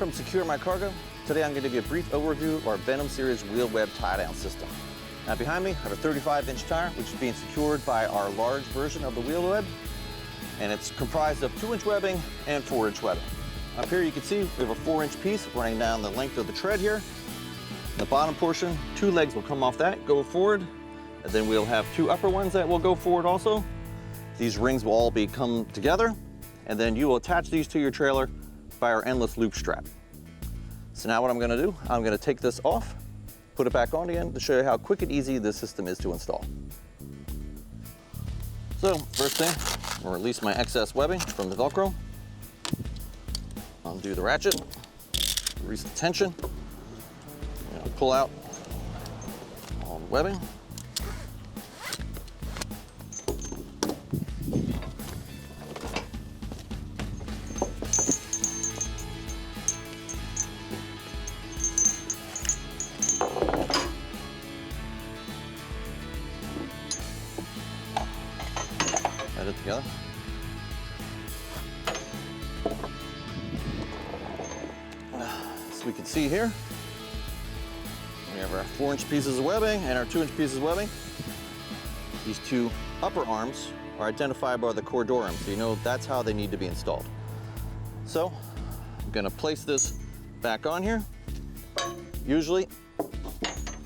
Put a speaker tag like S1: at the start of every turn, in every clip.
S1: from Secure My Cargo. Today I'm going to give you a brief overview of our Venom Series Wheel Web tie-down system. Now behind me I have a 35-inch tire which is being secured by our large version of the wheel web, and it's comprised of 2-inch webbing and 4-inch webbing. Up here you can see we have a 4-inch piece running down the length of the tread here. In the bottom portion, 2 legs will come off that, go forward, and then we'll have 2 upper ones that will go forward also. These rings will all be come together, and then you will attach these to your trailer by our endless loop strap. So now what I'm gonna do, I'm gonna take this off, put it back on again to show you how quick and easy this system is to install. So first thing, I'll release my excess webbing from the Velcro. Undo the ratchet, release the tension, pull out all the webbing. Put it together. So we can see here, we have our 4-inch pieces of webbing and our 2-inch pieces of webbing. These 2 upper arms are identified by the cordorum, so you know that's how they need to be installed. So I'm gonna place this back on here. Usually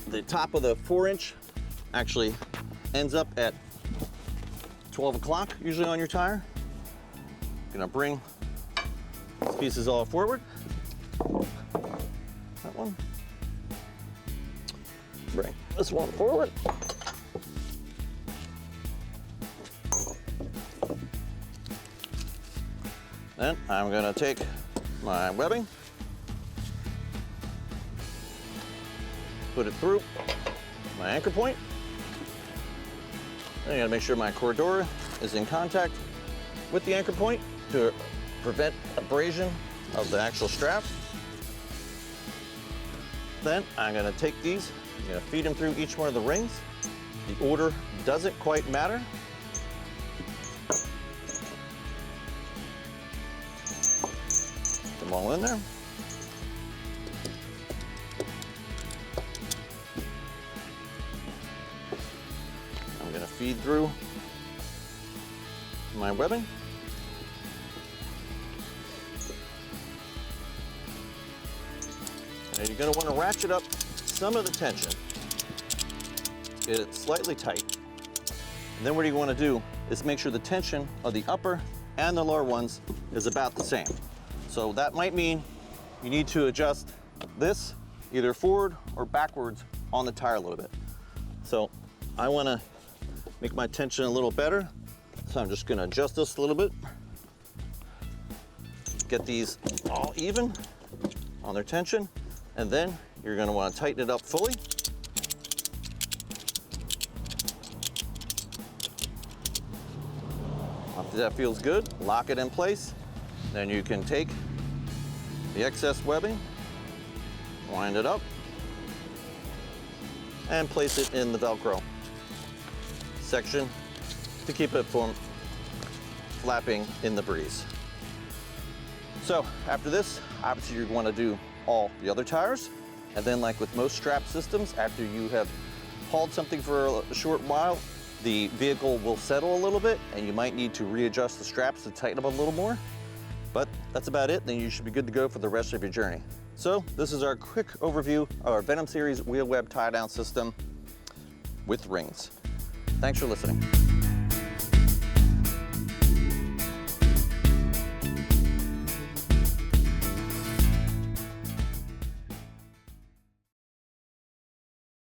S1: the top of the 4-inch actually ends up at 12 o'clock, usually on your tire. I'm gonna bring these pieces all forward. That one. Bring this one forward. Then I'm gonna take my webbing, put it through my anchor point. Then I gotta make sure my cordura is in contact with the anchor point to prevent abrasion of the actual strap. Then I'm gonna take these, I'm gonna feed them through each one of the rings. The order doesn't quite matter. Put them all in there. I'm gonna feed through my webbing. And you're gonna wanna ratchet up some of the tension. Get it slightly tight. And then what you wanna do is make sure the tension of the upper and the lower ones is about the same. So that might mean you need to adjust this either forward or backwards on the tire a little bit. So I wanna make my tension a little better. So I'm just gonna adjust this a little bit. Get these all even on their tension. And then you're gonna wanna tighten it up fully. After that feels good, lock it in place. Then you can take the excess webbing, wind it up, and place it in the Velcro section to keep it from flapping in the breeze. So after this, obviously you're going to do all the other tires, and then like with most strap systems, after you have hauled something for a short while, the vehicle will settle a little bit and you might need to readjust the straps to tighten up a little more. But that's about it, then you should be good to go for the rest of your journey. So this is our quick overview of our Venom Series wheel web tie-down system with rings. Thanks for listening.